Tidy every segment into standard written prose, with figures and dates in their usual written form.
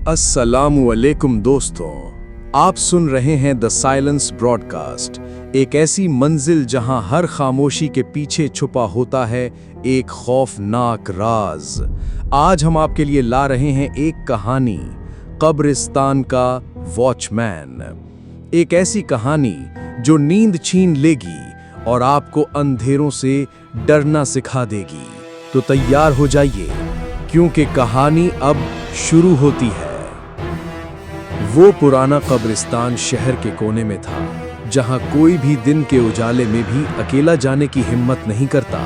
अस्सलामुअलैकुम दोस्तों, आप सुन रहे हैं द साइलेंस ब्रॉडकास्ट, एक ऐसी मंजिल जहां हर खामोशी के पीछे छुपा होता है एक खौफनाक राज। आज हम आपके लिए ला रहे हैं एक कहानी, कब्रिस्तान का वॉचमैन। एक ऐसी कहानी जो नींद छीन लेगी और आपको अंधेरों से डरना सिखा देगी। तो तैयार हो जाइए, क्योंकि कहानी अब शुरू होती है। वो पुराना कब्रिस्तान शहर के कोने में था, जहां कोई भी दिन के उजाले में भी अकेला जाने की हिम्मत नहीं करता।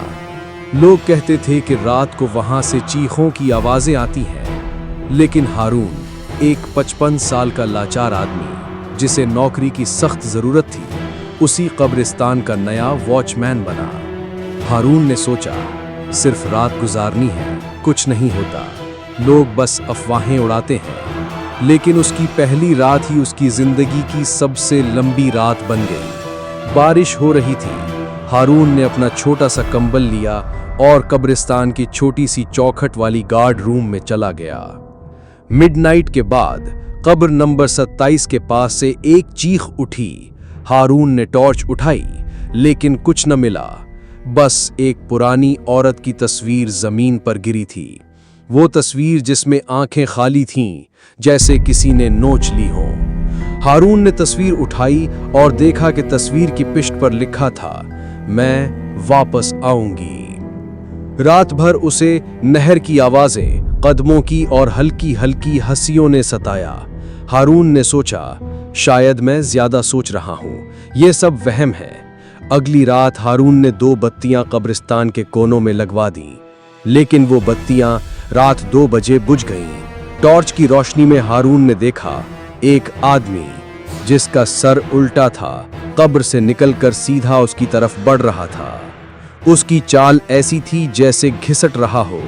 लोग कहते थे कि रात को वहां से चीखों की आवाजें आती हैं, लेकिन हारून, एक 55 साल का लाचार आदमी जिसे नौकरी की सख्त जरूरत थी, उसी कब्रिस्तान का नया वॉचमैन बना। हारून ने सोचा, सिर्फ रात गुजारनी है, कुछ नहीं होता, लोग बस अफवाहें उड़ाते हैं। लेकिन उसकी पहली रात ही उसकी जिंदगी की सबसे लंबी रात बन गई। बारिश हो रही थी। हारून ने अपना छोटा सा कंबल लिया और कब्रिस्तान की छोटी सी चौखट वाली गार्ड रूम में चला गया। मिडनाइट के बाद कब्र नंबर 27 के पास से एक चीख उठी। हारून ने टॉर्च उठाई, लेकिन कुछ न मिला। बस एक पुरानी औरत की तस्वीर जमीन पर गिरी थी। वो तस्वीर जिसमें आंखें खाली थीं, जैसे किसी ने नोच ली हो। हारून ने तस्वीर उठाई और देखा कि तस्वीर की पिष्ट पर लिखा था, मैं वापस आऊंगी। रात भर उसे नहर की आवाजें, कदमों की और हल्की हल्की हंसियों ने सताया। हारून ने सोचा, शायद मैं ज्यादा सोच रहा हूं, ये सब वहम है। अगली रात हारून ने 2 बत्तियां कब्रिस्तान के कोनों में लगवा दी, लेकिन वो बत्तियां रात 2 बजे बुझ गईं। टॉर्च की रोशनी में हारून ने देखा एक आदमी, जिसका सर उल्टा था, कब्र से निकलकर सीधा उसकी तरफ बढ़ रहा था। उसकी चाल ऐसी थी जैसे घिसट रहा हो,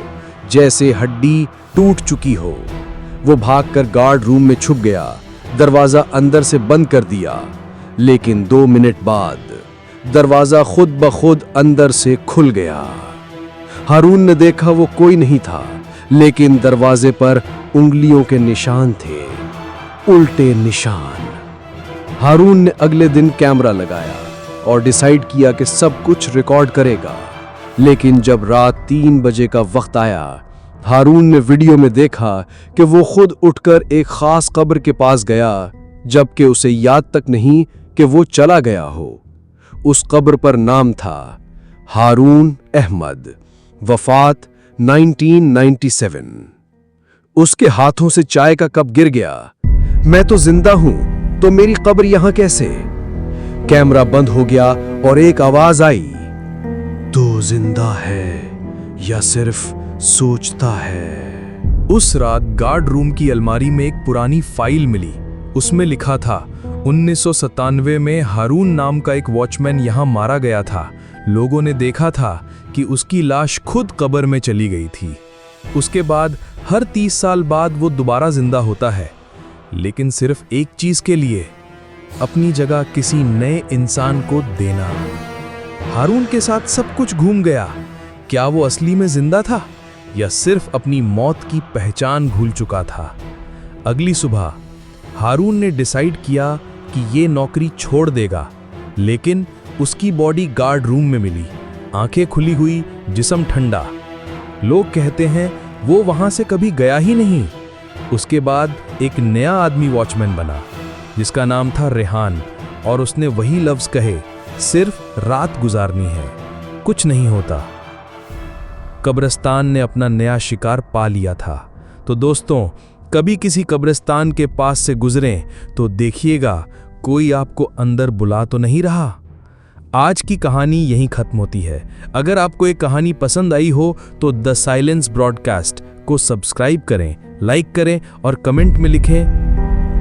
जैसे हड्डी टूट चुकी हो। वो भागकर गार्ड रूम में छुप गया, दरवाजा अंदर से बंद कर दिया। लेकिन 2 मिनट बाद दरवाजा खुद ब खुद अंदर से खुल गया। हारून ने देखा वो कोई नहीं था, लेकिन दरवाजे पर उंगलियों के निशान थे, उल्टे निशान। हारून ने अगले दिन कैमरा लगाया और डिसाइड किया कि सब कुछ रिकॉर्ड करेगा। लेकिन जब रात 3 बजे का वक्त आया, हारून ने वीडियो में देखा कि वो खुद उठकर एक खास कब्र के पास गया, जबकि उसे याद तक नहीं कि वो चला गया हो। उस कब्र पर नाम था हारून अहमद, वफात 1997। उसके हाथों से चाय का कप गिर गया। मैं तो जिंदा हूं, तो मेरी कब्र यहां कैसे? कैमरा बंद हो गया और एक आवाज आई, तू जिंदा है या सिर्फ सोचता है? उस रात गार्ड रूम की अलमारी में एक पुरानी फाइल मिली। उसमें लिखा था, 1997 में हारून नाम का एक वॉचमैन यहां मारा गया था। लोगों ने देखा था कि उसकी लाश खुद कब्र में चली गई थी। उसके बाद हर 30 साल बाद वो दोबारा जिंदा होता है, लेकिन सिर्फ एक चीज के लिए, अपनी जगह किसी नए इंसान को देना। हारून के साथ सब कुछ घूम गया। क्या वो असली में जिंदा था या सिर्फ अपनी मौत की पहचान भूल चुका था? अगली सुबह हारून ने डिसाइड किया कि ये नौकरी छोड़ देगा, लेकिन उसकी बॉडी गार्ड रूम में मिली, आंखें खुली हुई, जिस्म ठंडा। लोग कहते हैं वो वहां से कभी गया ही नहीं। उसके बाद एक नया आदमी वॉचमैन बना, जिसका नाम था रेहान, और उसने वही लफ्ज कहे, सिर्फ रात गुजारनी है, कुछ नहीं होता। कब्रिस्तान ने अपना नया शिकार पा लिया था। तो दोस्तों, कभी किसी कब्रिस्तान के पास से गुजरें तो देखिएगा कोई आपको अंदर बुला तो नहीं रहा। आज की कहानी यहीं खत्म होती है। अगर आपको एक कहानी पसंद आई हो तो द साइलेंस ब्रॉडकास्ट को सब्सक्राइब करें, लाइक करें और कमेंट में लिखें,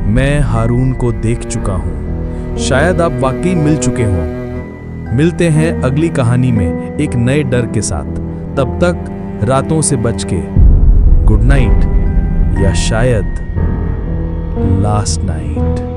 मैं हारून को देख चुका हूं। शायद आप वाकई मिल चुके हों। मिलते हैं अगली कहानी में एक नए डर के साथ। तब तक रातों से बच के गुड नाइट, या शायद लास्ट नाइट।